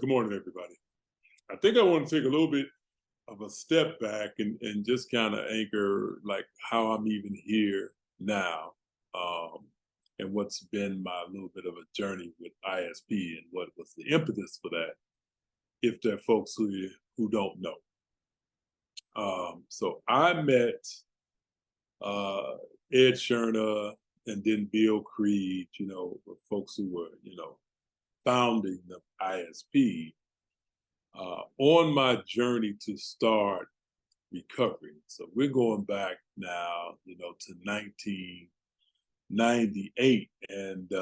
Good morning, everybody. I think I want to take a little bit of a step back and just kind of anchor like how I'm even here now, um, and what's been my little bit of a journey with ISP and what was the impetus for that, if there are folks who don't know. So I met uh, Ed Sherna and then Bill Creed, folks who were, founding the ISP on my journey to start recovery. So we're going back now, to 1998. And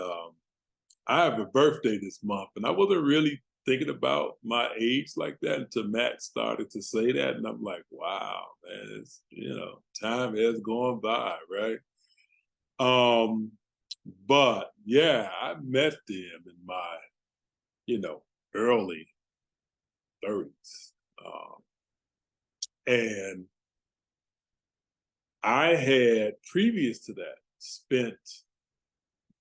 I have a birthday this month, and I wasn't really thinking about my age like that until Matt started to say that. And I'm like, wow, man, time has gone by, right? But yeah, I met them in my, early 30s. And I had, previous to that, spent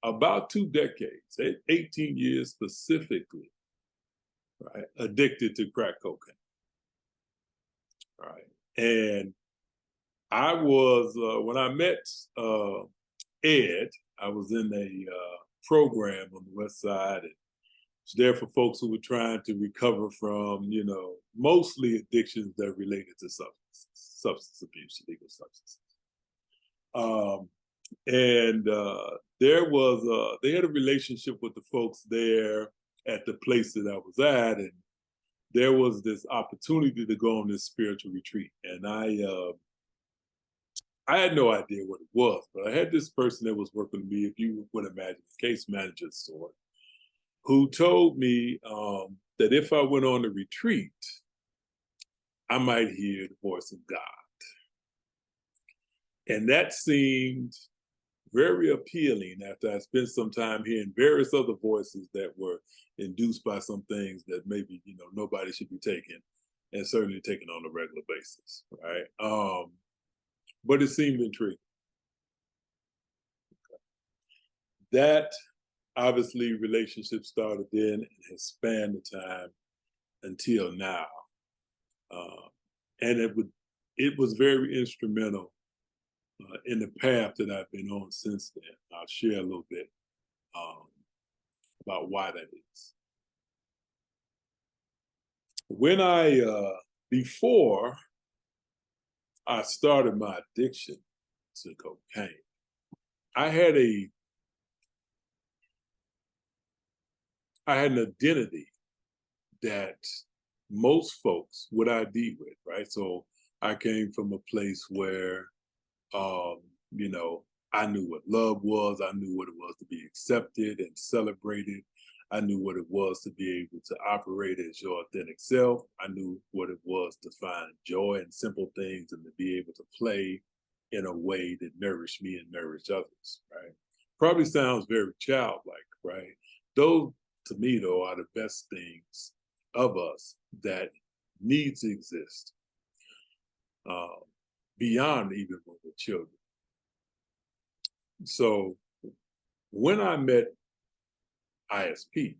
about 2 decades, 18 years specifically, right, addicted to crack cocaine, right? And I was, when I met Ed, I was in a program on the West Side, and it's there for folks who were trying to recover from, mostly addictions that related to substance abuse, illegal substances. And they had a relationship with the folks there at the place that I was at, and there was this opportunity to go on this spiritual retreat. And I had no idea what it was, but I had this person that was working with me, if you would imagine, a case manager sort, who told me that if I went on the retreat, I might hear the voice of God. And that seemed very appealing after I spent some time hearing various other voices that were induced by some things that maybe, nobody should be taking, and certainly taking on a regular basis, right? But it seemed intriguing. That obviously relationship started then and has spanned the time until now. And it was very instrumental in the path that I've been on since then. I'll share a little bit about why that is. When before I started my addiction to cocaine, I had an identity that most folks would ID with, right? So I came from a place where I knew what love was. I knew what it was to be accepted and celebrated. I knew what it was to be able to operate as your authentic self. I knew what it was to find joy in simple things and to be able to play in a way that nourished me and nourished others, right? Probably sounds very childlike, right? Those, to me, though, are the best things of us that need to exist beyond even when we're children. So when I met ISP,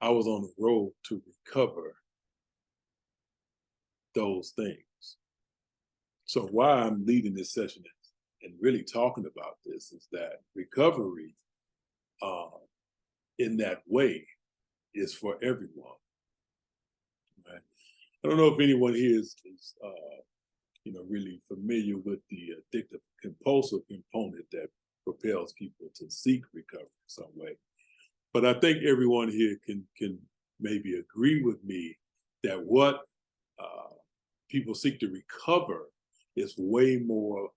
I was on the road to recover those things. So why I'm leading this session and really talking about this is that recovery in that way is for everyone. Right? I don't know if anyone here is really familiar with the addictive compulsive component that propels people to seek recovery in some way. But I think everyone here can maybe agree with me that what people seek to recover is way more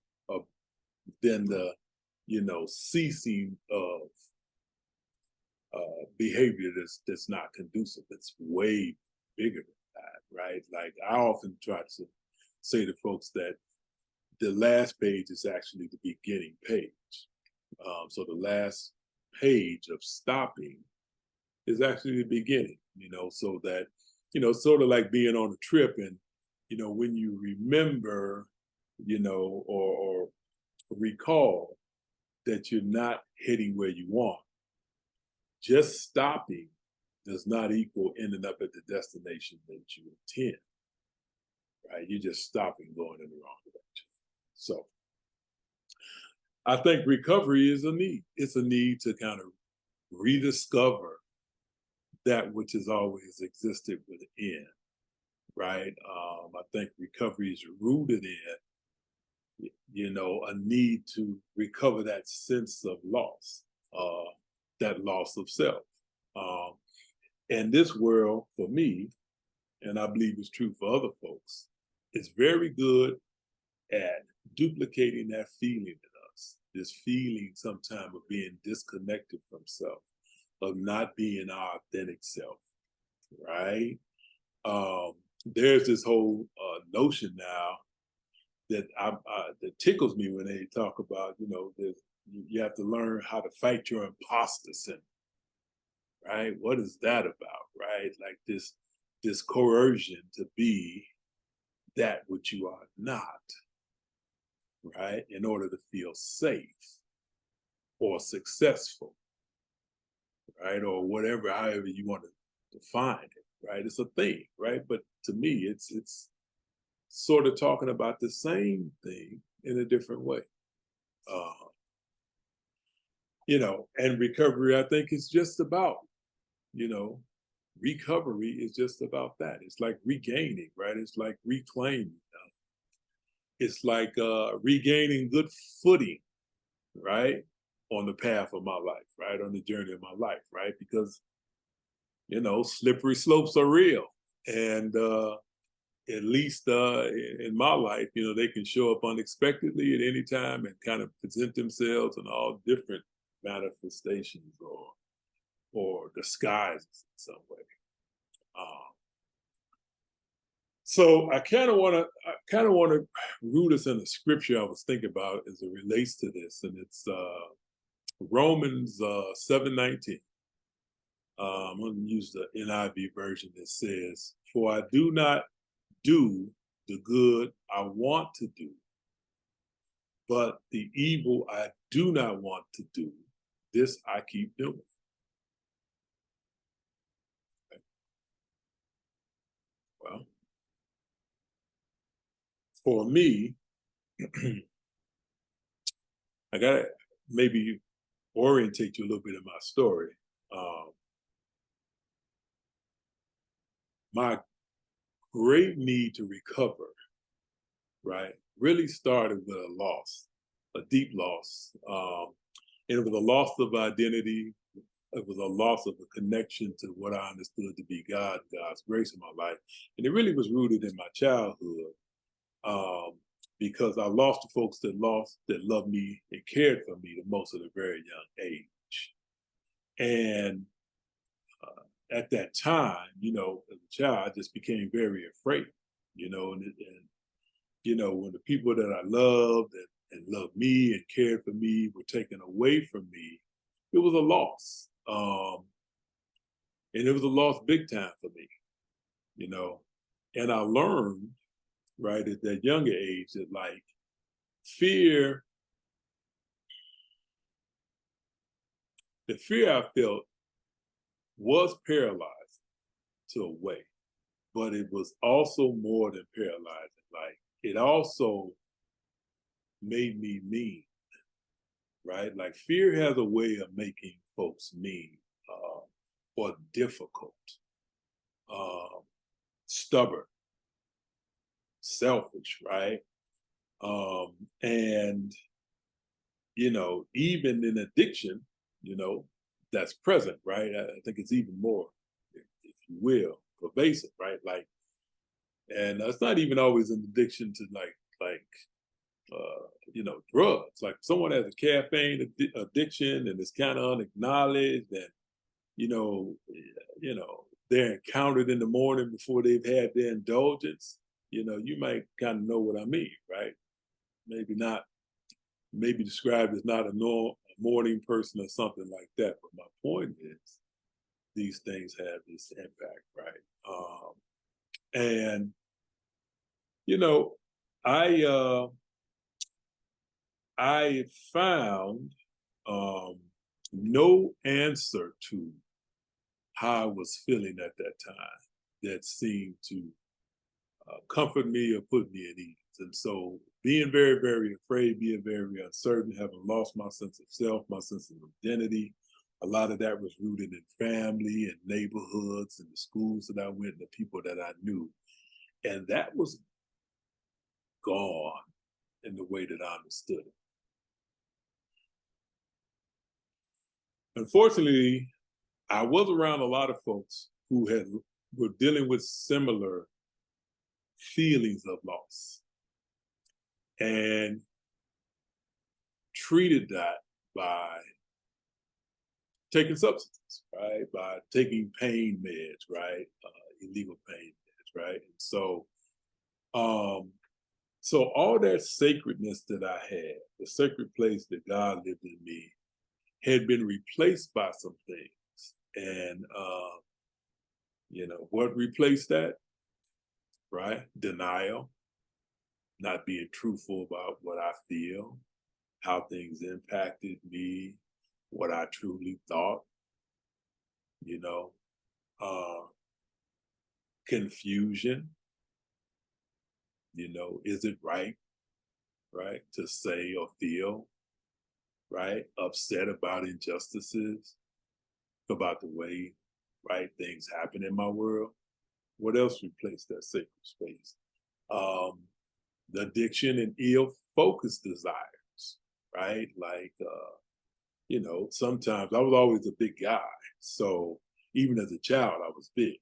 than the, ceasing of behavior that's not conducive. It's way bigger than that, right? Like I often try to say to folks that the last page is actually the beginning page. So the last page of stopping is actually the beginning, so that, sort of like being on a trip and, when you remember, or recall that you're not heading where you want, just stopping does not equal ending up at the destination that you intend, right? You're just stopping going in the wrong direction. So I think recovery is a need. It's a need to kind of rediscover that which has always existed within, right? I think recovery is rooted in, a need to recover that sense of loss, that loss of self. Um, and this world, for me, and I believe it's true for other folks, is very good at duplicating that feeling in us, this feeling sometimes of being disconnected from self, of not being our authentic self, right? There's this whole notion now that that tickles me when they talk about, you have to learn how to fight your imposter syndrome, right? What is that about, right? Like this coercion to be that which you are not, right? In order to feel safe or successful, right? Or whatever, however you want to define it, right? It's a thing, right? But to me, it's sort of talking about the same thing in a different way. Uh, and recovery, I think, is just about, you know, recovery is just about that. It's like regaining, right? It's like reclaiming. It's like regaining good footing, right? On the path of my life, right? On the journey of my life, right? Because, slippery slopes are real. And at least in my life, they can show up unexpectedly at any time and kind of present themselves in all different manifestations or disguises in some way. So I kind of want to root us in the scripture I was thinking about as it relates to this, and it's Romans 7:19. I'm going to use the NIV version that says, "For I do not do the good I want to do, but the evil I do not want to do, this I keep doing." Okay. Well, for me, I got to maybe orientate you a little bit in my story. My great need to recover, right, really started with a loss, a deep loss. And it was a loss of identity. It was a loss of a connection to what I understood to be God, God's grace in my life. And it really was rooted in my childhood, because I lost the folks that loved me and cared for me the most at a very young age. And at that time, as a child, I just became very afraid, when the people that I loved and loved me and cared for me were taken away from me, it was a loss. And it was a loss big time for me, and I learned, right, at that younger age that like fear, the fear I felt was paralyzed to a way, but it was also more than paralyzing. Like it also made me mean, right? Like fear has a way of making folks mean, or difficult, stubborn, selfish, right? And even in addiction, that's present, right? I think it's even more, if you will, pervasive, right? Like, and it's not even always an addiction to drugs. Like someone has a caffeine addiction and it's kind of unacknowledged, and you know, they're encountered in the morning before they've had their indulgence. You might kind of know what I mean, right? Maybe not, maybe described as not a morning person or something like that. But my point is, these things have this impact, right? And I I found no answer to how I was feeling at that time that seemed to comfort me or put me at ease. And so being very, very afraid, being very uncertain, having lost my sense of self, my sense of identity, a lot of that was rooted in family and neighborhoods and the schools that I went and the people that I knew. And that was gone in the way that I understood it. Unfortunately, I was around a lot of folks who were dealing with similar feelings of loss and treated that by taking substances, right? By taking pain meds, right? Illegal pain meds, right? And so all that sacredness that I had, the sacred place that God lived in me, had been replaced by some things. And what replaced that? Right? Denial, not being truthful about what I feel, how things impacted me, what I truly thought, confusion, is it right, to say or feel, right, upset about injustices, about the way, right, things happen in my world. What else replaced that sacred space? The addiction and ill-focused desires, right? Like, sometimes I was always a big guy. So even as a child, I was big.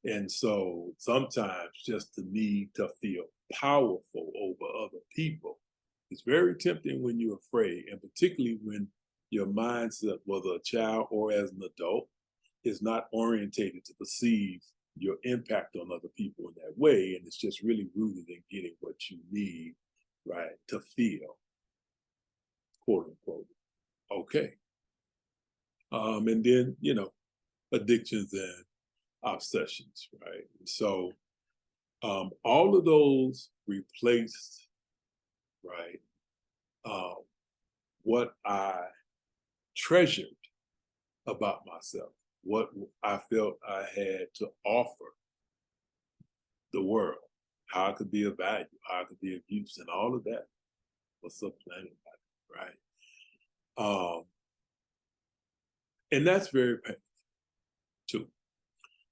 And so sometimes just the need to feel powerful over other people is very tempting when you're afraid, and particularly when your mindset, whether a child or as an adult, is not orientated to perceive your impact on other people in that way. And it's just really rooted in getting what you need, right, to feel, quote unquote, okay. And then, addictions and obsessions, right? So all of those replaced, right, what I treasured about myself, what I felt I had to offer the world, how I could be of value, how I could be of use, and all of that was supplanted by it, right? And that's very painful too.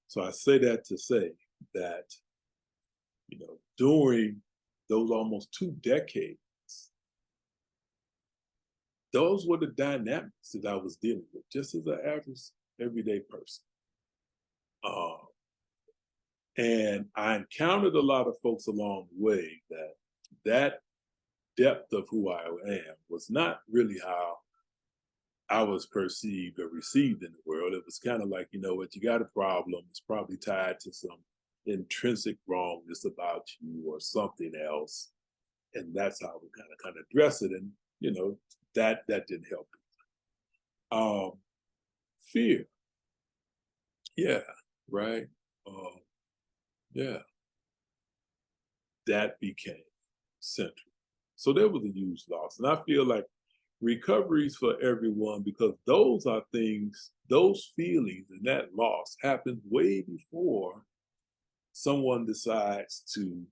So I say that to say that, during those almost 2 decades, those were the dynamics that I was dealing with, just as an average, everyday person. And I encountered a lot of folks along the way that depth of who I am was not really how I was perceived or received in the world. It was kind of like, what, you got a problem. It's probably tied to some intrinsic wrongness about you or something else. And that's how we kind of address it. And, that didn't help. Fear. Yeah. Right. Yeah. That became central. So there was a huge loss. And I feel like recoveries for everyone, because those are things, those feelings and that loss happens way before someone decides to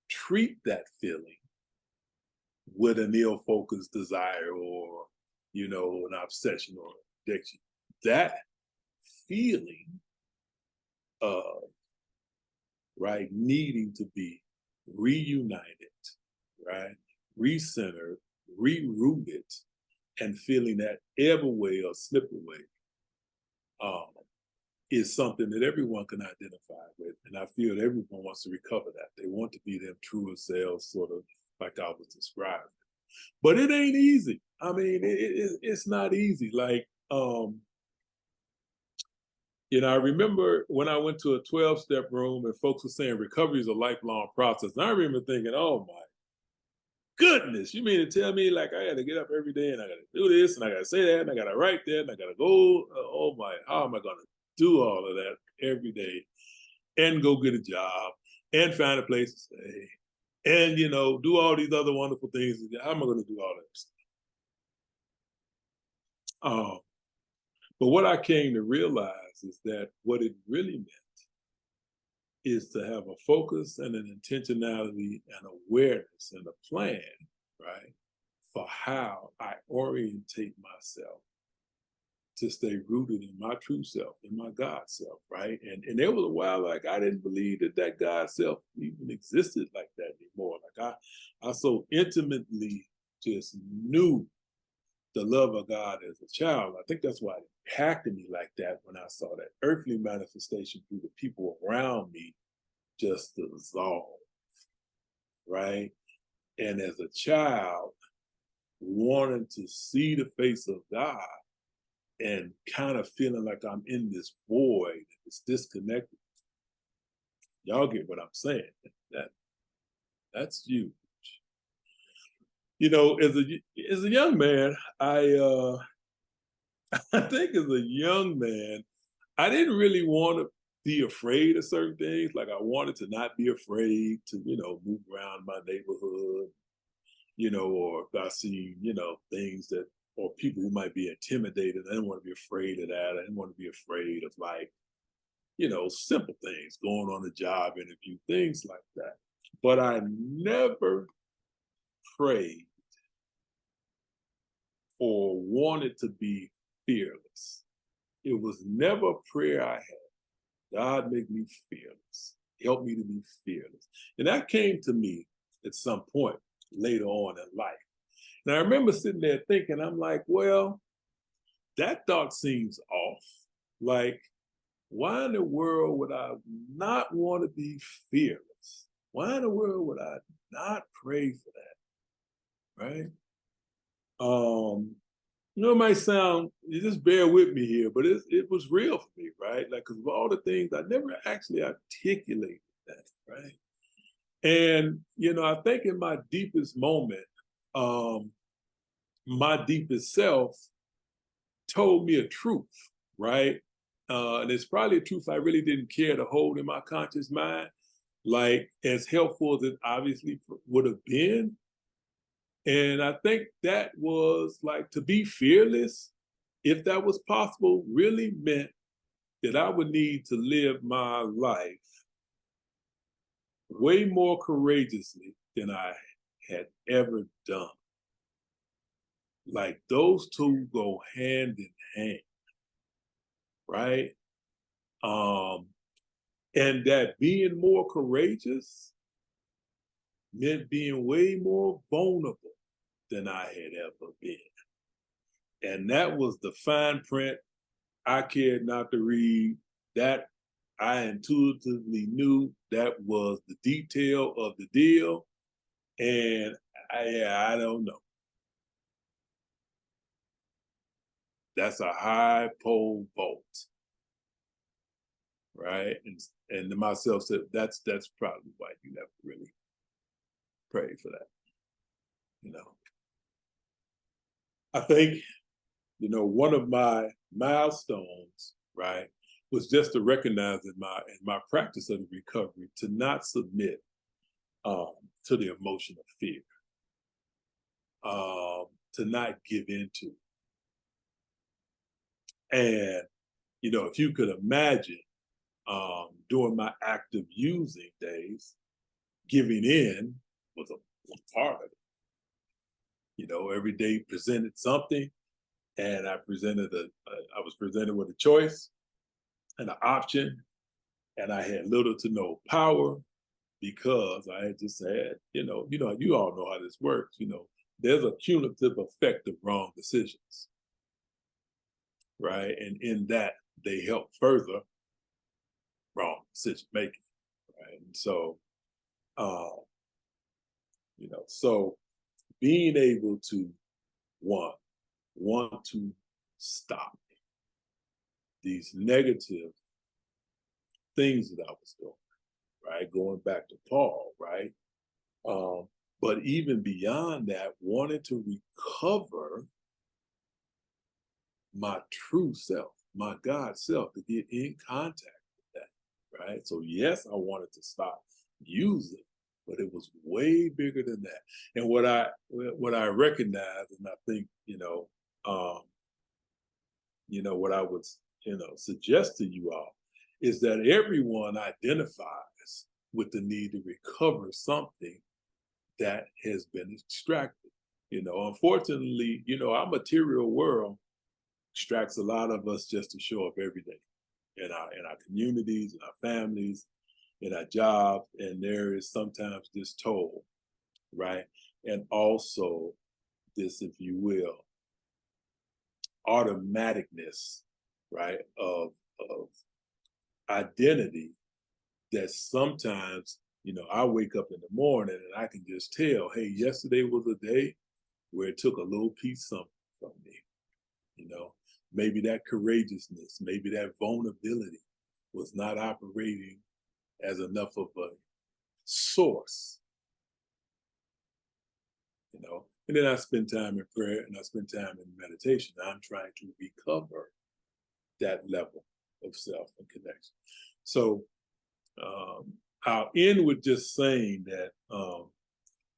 treat that feeling with an ill-focused desire or, an obsession or addiction. That feeling of, right, needing to be reunited, right, recentered, rerooted, and feeling that ebb away or slip away is something that everyone can identify with. And I feel that everyone wants to recover that. They want to be their truer selves, sort of like I was describing. But it ain't easy. I mean, it's not easy. Like, I remember when I went to a 12-step room and folks were saying recovery is a lifelong process. And I remember thinking, oh my goodness, you mean to tell me like I got to get up every day and I got to do this and I got to say that and I got to write that and I got to go, oh my, how am I going to do all of that every day and go get a job and find a place to stay and, do all these other wonderful things. How am I going to do all that stuff? But what I came to realize is that what it really meant is to have a focus and an intentionality and awareness and a plan, right, for how I orientate myself to stay rooted in my true self, in my God self, right? And there was a while like I didn't believe that God self even existed like that anymore. Like I so intimately just knew the love of God as a child. I think that's why it impacted me like that when I saw that earthly manifestation through the people around me just dissolve, right? And as a child, wanting to see the face of God and kind of feeling like I'm in this void, it's disconnected. Y'all get what I'm saying? That's huge. You know, as a young man, I think as a young man, I didn't really want to be afraid of certain things. Like I wanted to not be afraid to, move around my neighborhood, or if I see, things that or people who might be intimidated, I didn't want to be afraid of that. I didn't want to be afraid of like, simple things, going on a job interview, things like that. But I never prayed or wanted to be fearless. It was never a prayer I had. God, make me fearless. Help me to be fearless. And that came to me at some point later on in life. And I remember sitting there thinking, I'm like, well, that thought seems off. Like, why in the world would I not want to be fearless? Why in the world would I not pray for that? Right? It might sound, you just bear with me here, but it was real for me, right? Like, because of all the things, I never actually articulated that, right? And, I think in my deepest moment, my deepest self told me a truth, right? And it's probably a truth I really didn't care to hold in my conscious mind, like as helpful as it obviously would have been. And I think that was like to be fearless, if that was possible, really meant that I would need to live my life way more courageously than I had ever done. Like those two go hand in hand, right? And that being more courageous meant being way more vulnerable than I had ever been. And that was the fine print I cared not to read. That I intuitively knew that was the detail of the deal. And I don't know. That's a high pole vault, right? And to myself said, that's probably why you never really prayed for that. I think, one of my milestones, right, was just to recognize in my practice of the recovery to not submit to the emotion of fear, to not give into. And, if you could imagine during my active using days, giving in was a part of it. Every day presented something, and I was presented with a choice and an option, and I had little to no power because I had just had, you all know how this works. There's a cumulative effect of wrong decisions, right? And in that, they help further wrong decision making, right? And so, so being able to want to stop these negative things that I was doing, right? Going back to Paul, right? But even beyond that, wanting to recover my true self, my God self, to get in contact with that, right? So yes, I wanted to stop using, but it was way bigger than that. And what I recognize, and I think, what I would, suggest to you all is that everyone identifies with the need to recover something that has been extracted. Unfortunately, our material world extracts a lot of us just to show up every day in our communities, in our families, in our jobs, and there is sometimes this toll, right? And also this, if you will, automaticness, right, of identity that sometimes, I wake up in the morning and I can just tell, hey, yesterday was a day where it took a little piece something from me, maybe that courageousness, maybe that vulnerability was not operating as enough of a source, and then I spend time in prayer and I spend time in meditation. I'm trying to recover that level of self and connection. So I'll end with just saying that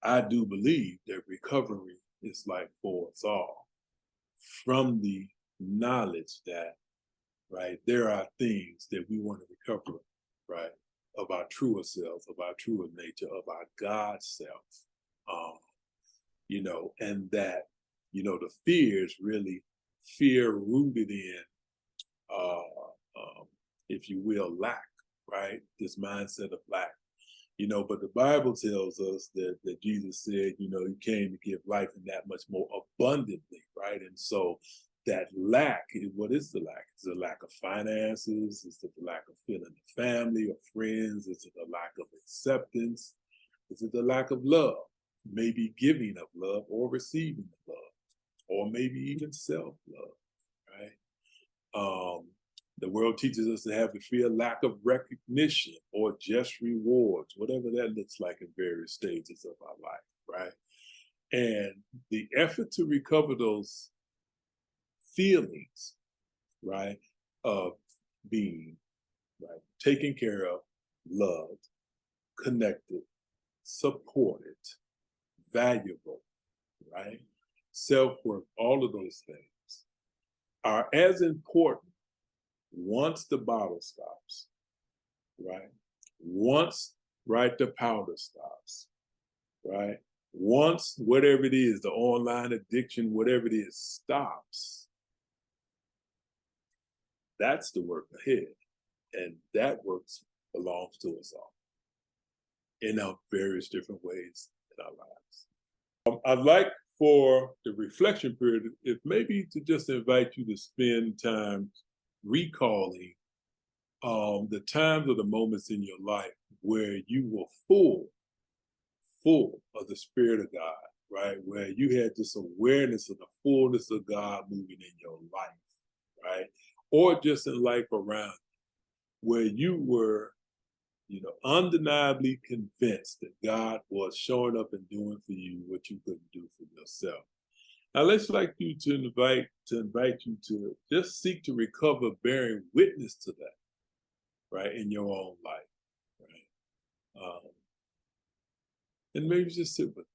I do believe that recovery is like for us all, from the knowledge that, right, there are things that we want to recover, right, of our truer selves, of our truer nature, of our God self, and that, the fear is really fear rooted in, if you will, lack, right? This mindset of lack. But the Bible tells us that Jesus said, he came to give life and that much more abundantly, right? And so that lack, what is the lack? Is it a lack of finances? Is it the lack of feeling the family or friends? Is it the lack of acceptance? Is it the lack of love? Maybe giving of love or receiving of love, or maybe even self-love, right? The world teaches us to have the fear of lack of recognition or just rewards, whatever that looks like in various stages of our life, right? And the effort to recover those feelings, right, of being, right, taken care of, loved, connected, supported, valuable, right, self-worth, all of those things are as important once the bottle stops, right? Once, right, the powder stops, right? Once whatever it is, the online addiction, whatever it is, stops, that's the work ahead. And that work belongs to us all in our various different ways in our lives. I'd like for the reflection period, if maybe to just invite you to spend time recalling the times or the moments in your life where you were full of the Spirit of God, right? Where you had this awareness of the fullness of God moving in your life, right? Or just in life around, where you were, undeniably convinced that God was showing up and doing for you what you couldn't do for yourself. Now, let's like you to invite you to just seek to recover bearing witness to that, right, in your own life, right? And maybe just sit with